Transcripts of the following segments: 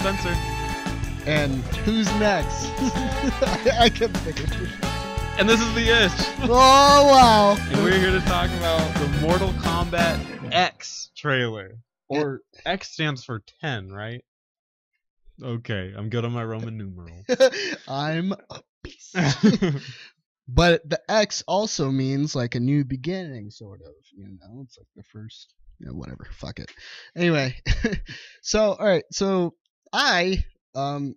Spencer. And who's next? I couldn't think of it. And this is the Itch. Oh, wow. And we're here to talk about the Mortal Kombat X trailer. Or X stands for 10, right? Okay, I'm good on my Roman numeral. I'm a beast. But the X also means like a new beginning, sort of. You know, it's like the first, you know, whatever. Fuck it. Anyway, so all right, so I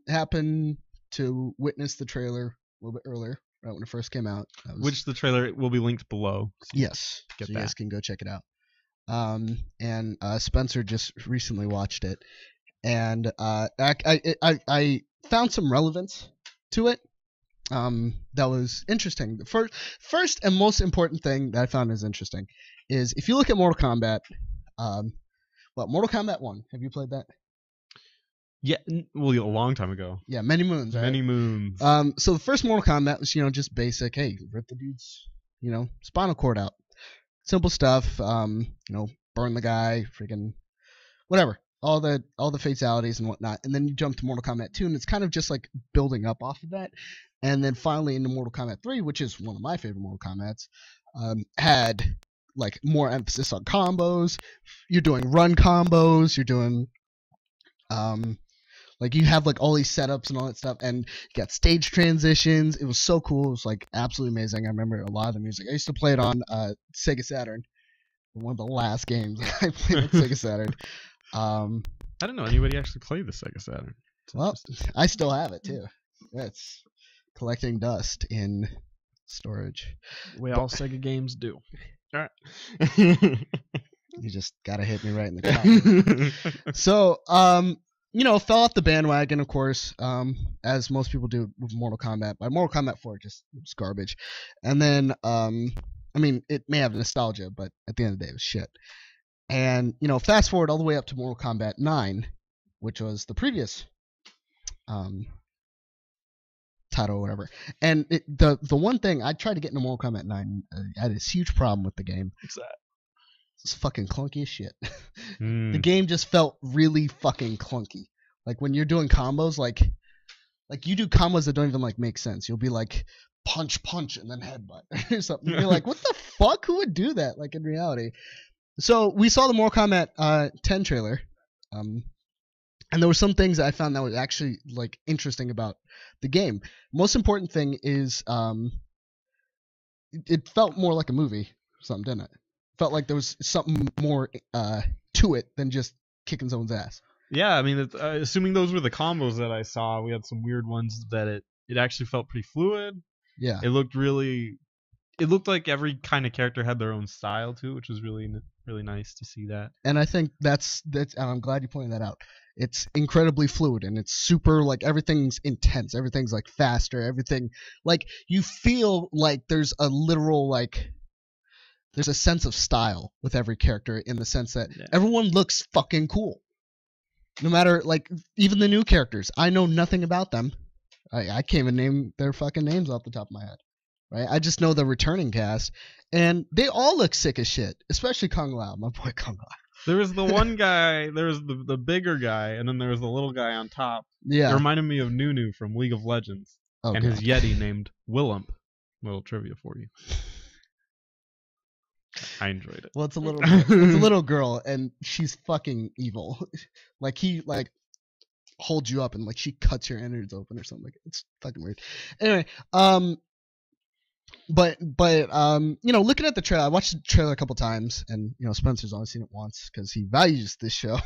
happened to witness the trailer a little bit earlier, right when it first came out. Which the trailer will be linked below. Yes, Get so that. you guys can go check it out. And Spencer just recently watched it, and I found some relevance to it. That was interesting. The first and most important thing that I found is interesting is if you look at Mortal Kombat, Mortal Kombat 1, have you played that? Yeah, well, a long time ago. Yeah, many moons, right? Many moons. So the first Mortal Kombat was, you know, just basic, hey, rip the dude's, you know, spinal cord out. Simple stuff, you know, burn the guy, freaking whatever. All the fatalities and whatnot. And then you jump to Mortal Kombat 2, and it's kind of just like building up off of that. And then finally into Mortal Kombat 3, which is one of my favorite Mortal Kombats, had like more emphasis on combos. You're doing run combos. You're doing like you have like all these setups and all that stuff, and you got stage transitions. It was so cool. It was like absolutely amazing. I remember a lot of the music. I used to play it on Sega Saturn. One of the last games I played on Sega Saturn. I didn't know anybody actually played the Sega Saturn. Well, I still have it too. It's collecting dust in storage. All Sega games do. All right. You just gotta hit me right in the top. So, you know, fell off the bandwagon, of course, as most people do with Mortal Kombat. By Mortal Kombat 4, just was garbage. And then, I mean, it may have nostalgia, but at the end of the day, it was shit. And, you know, fast forward all the way up to Mortal Kombat 9, which was the previous title or whatever. And the one thing, I tried to get into Mortal Kombat 9, I had this huge problem with the game. What's that? It's fucking clunky as shit. The game just felt really fucking clunky. Like when you're doing combos, like you do combos that don't even like make sense. You'll be like punch, and then headbutt or something. You're like, what the fuck? Who would do that? Like in reality. So we saw the Mortal Kombat 10 trailer, and there were some things that I found that was actually like interesting about the game. Most important thing is it felt more like a movie or something, didn't it? Felt like there was something more to it than just kicking someone's ass. Yeah, I mean, assuming those were the combos that I saw, we had some weird ones that it actually felt pretty fluid. Yeah. It looked like every kind of character had their own style too, which was really nice to see that. And I think that's and I'm glad you pointed that out. It's incredibly fluid, and it's super, like, everything's intense. Everything's like faster. Everything, like, you feel like there's a literal, like, there's a sense of style with every character, in the sense that everyone looks fucking cool. No matter, like, even the new characters. I know nothing about them. I can't even name their fucking names off the top of my head. Right? I just know the returning cast, and they all look sick as shit. Especially Kung Lao, my boy Kung Lao. There was the one guy, there was the bigger guy, and then there was the little guy on top. Yeah. It reminded me of Nunu from League of Legends. Oh, and God. his Yeti named Willump. Little trivia for you. I enjoyed it. Well, it's a little girl, and she's fucking evil. Like, he, like, holds you up, and, like, she cuts your innards open or something. Like, it's fucking weird. Anyway, but you know, looking at the trailer, I watched the trailer a couple times, and, you know, Spencer's only seen it once because he values this show.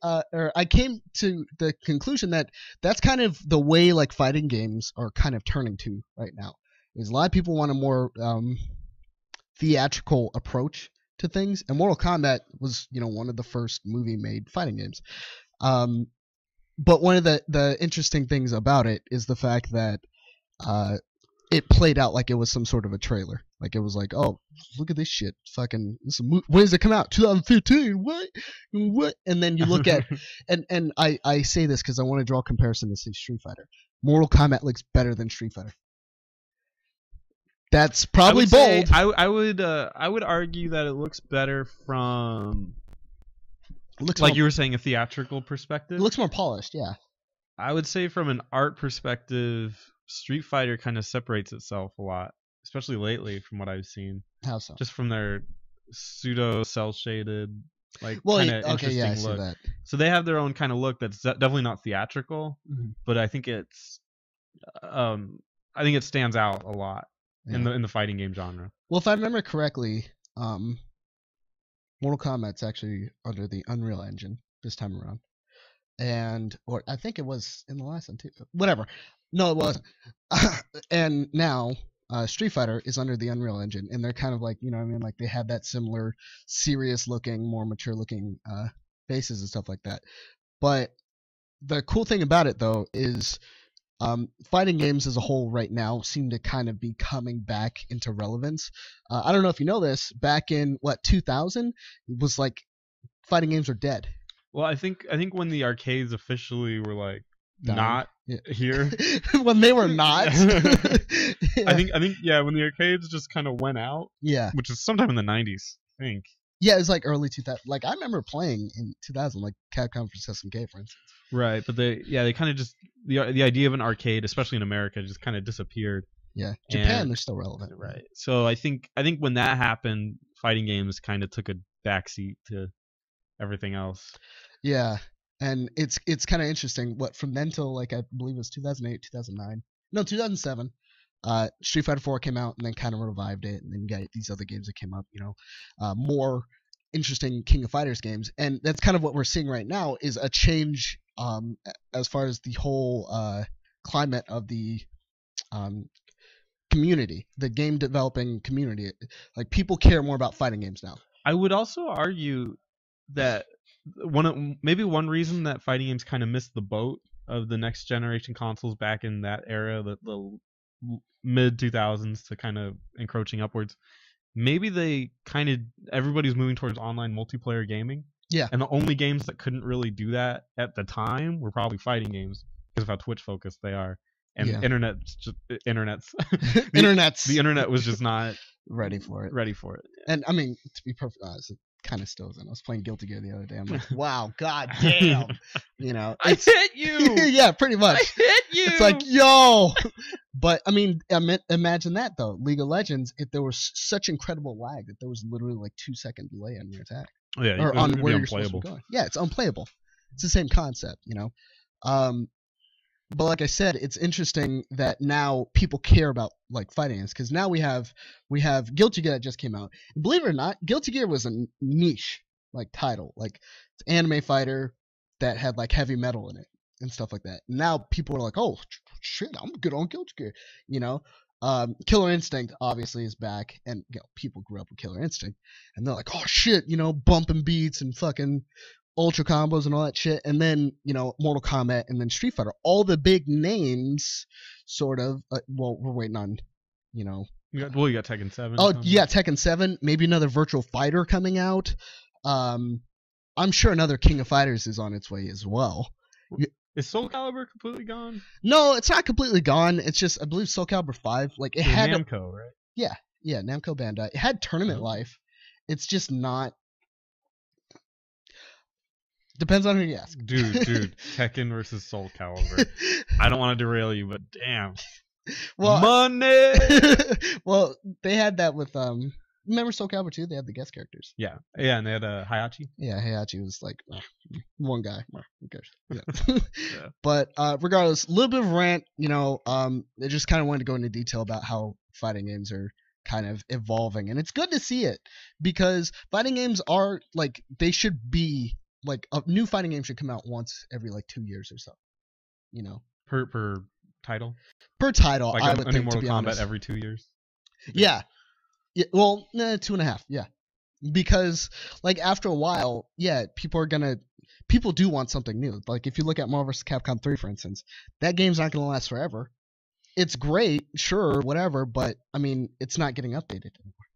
I came to the conclusion that that's kind of the way, like, fighting games are kind of turning to right now. Is a lot of people want a more theatrical approach to things, and Mortal Kombat was, you know, one of the first movie-made fighting games. But one of the interesting things about it is the fact that it played out like it was some sort of a trailer. Like, it was like, oh, look at this shit. Fucking, when does it come out? 2015. What? And then you look at, and I say this because I want to draw a comparison to, say, Street Fighter. Mortal Kombat looks better than Street Fighter. That's probably bold. I would argue that it looks better from looks Like more, you were saying, a theatrical it perspective. looks more polished. Yeah. I would say from an art perspective, Street Fighter kind of separates itself a lot, especially lately from what I've seen. How so? Just from their pseudo cell shaded, like Well, kind of okay, interesting yeah, I see look. that. So they have their own kind of look that's definitely not theatrical, Mhm. but I think I think it stands out a lot in Yeah. the fighting game genre. Well, if I remember correctly, Mortal Kombat's actually under the Unreal Engine this time around, or I think it was in the last one too. Whatever. No, it wasn't. And now Street Fighter is under the Unreal Engine, and they're kind of like, you know what I mean, like they have that similar serious looking, more mature looking faces and stuff like that. But the cool thing about it though is fighting games as a whole right now seem to kind of be coming back into relevance. I don't know if you know this, back in 2000, it was like fighting games are dead. Well, I think when the arcades officially were like Dying. not here, when they were not. Yeah. I think when the arcades just kind of went out, yeah, which is sometime in the 90s, I think. Yeah, it's like early 2000. Like I remember playing in 2000, like Capcom vs SNK, for instance. Right, but they kind of just the idea of an arcade, especially in America, just kind of disappeared. Yeah, Japan they're still relevant. Right. So I think when that happened, fighting games kind of took a backseat to everything else. Yeah, and it's kind of interesting. What from then till like I believe it was 2008, 2009, no 2007. Street Fighter 4 came out and then kind of revived it, and then you got these other games that came up. You know, more interesting King of Fighters games, and that's kind of what we're seeing right now is a change as far as the whole climate of the community, the game developing community. Like people care more about fighting games now. I would also argue that one reason that fighting games kind of missed the boat of the next generation consoles back in that era, the mid 2000s to kind of encroaching upwards, maybe everybody's moving towards online multiplayer gaming. Yeah. And the only games that couldn't really do that at the time were probably fighting games because of how Twitch focused they are. And Yeah. the internet was just not ready for it. And I mean, to be perfectly honest, it kind of still isn't. I was playing Guilty Gear the other day. I'm like, wow, god damn. You know, I hit you. Yeah, pretty much. I hit you. It's like, yo. But I mean, imagine that though. League of Legends, if there was such incredible lag that there was literally like 2-second delay on your attack. Oh, yeah, or on where you're supposed to be going. Yeah, it's unplayable. It's the same concept, you know. But like I said, it's interesting that now people care about like fighting games because now we have Guilty Gear that just came out. And believe it or not, Guilty Gear was a niche like title, like it's an anime fighter that had like heavy metal in it and stuff like that. And now people are like, oh shit, I'm good on Guilty Gear, you know. Killer Instinct obviously is back, and you know, people grew up with Killer Instinct, and they're like, oh shit, you know, bumping beats and fucking ultra combos and all that shit. And then, you know, Mortal Kombat and then Street Fighter, all the big names sort of well, we're waiting on, you know, you got Tekken 7. Oh yeah, Tekken 7, maybe another Virtual Fighter coming out. I'm sure another King of Fighters is on its way as well. Is Soul Calibur completely gone? No, it's not completely gone. It's just, I believe Soul Calibur 5, like it had Namco, right? Yeah, Namco Bandai. It had tournament life. It's just not. Depends on who you ask. Dude, Tekken versus Soul Calibur. I don't want to derail you, but damn. Well, money. Well, they had that with remember Soul Calibur 2? They had the guest characters. Yeah, and they had Hayachi. Yeah, Hayachi was like one guy. Who cares? Yeah. Yeah. But regardless, a little bit of rant. You know, I just kind of wanted to go into detail about how fighting games are kind of evolving, and it's good to see it because fighting games are like they should be like a new fighting game should come out once every like 2 years or so. You know, per title. Per title, like I would think. Mortal to be Kombat honest. every 2 years. Yeah. Yeah, well, 2.5, yeah. Because, like, after a while, yeah, people do want something new. Like, if you look at Marvel vs. Capcom 3, for instance, that game's not going to last forever. It's great, sure, whatever, but, I mean, it's not getting updated anymore.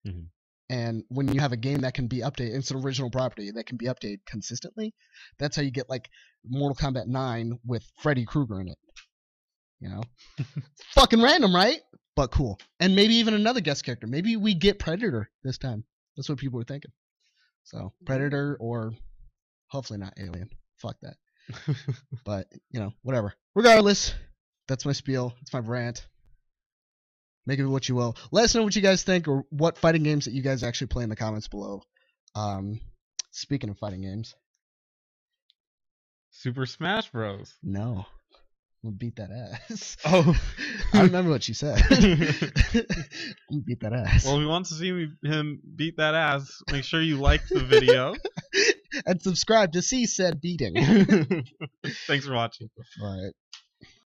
Mm-hmm. And when you have a game that can be updated, it's an original property that can be updated consistently, that's how you get, like, Mortal Kombat 9 with Freddy Krueger in it. You know? Fucking random, right? But cool. And maybe even another guest character. Maybe we get Predator this time. That's what people were thinking. So, Predator or Hopefully not Alien. Fuck that. But, whatever. Regardless, that's my spiel. It's my rant. Make of it what you will. Let us know what you guys think or what fighting games that you guys actually play in the comments below. Speaking of fighting games. Super Smash Bros. No. I'm gonna beat that ass. Oh. I remember what she said. I'm gonna beat that ass. Well, if you want to see him beat that ass, make sure you like the video. And subscribe to see said beating. Thanks for watching. All right.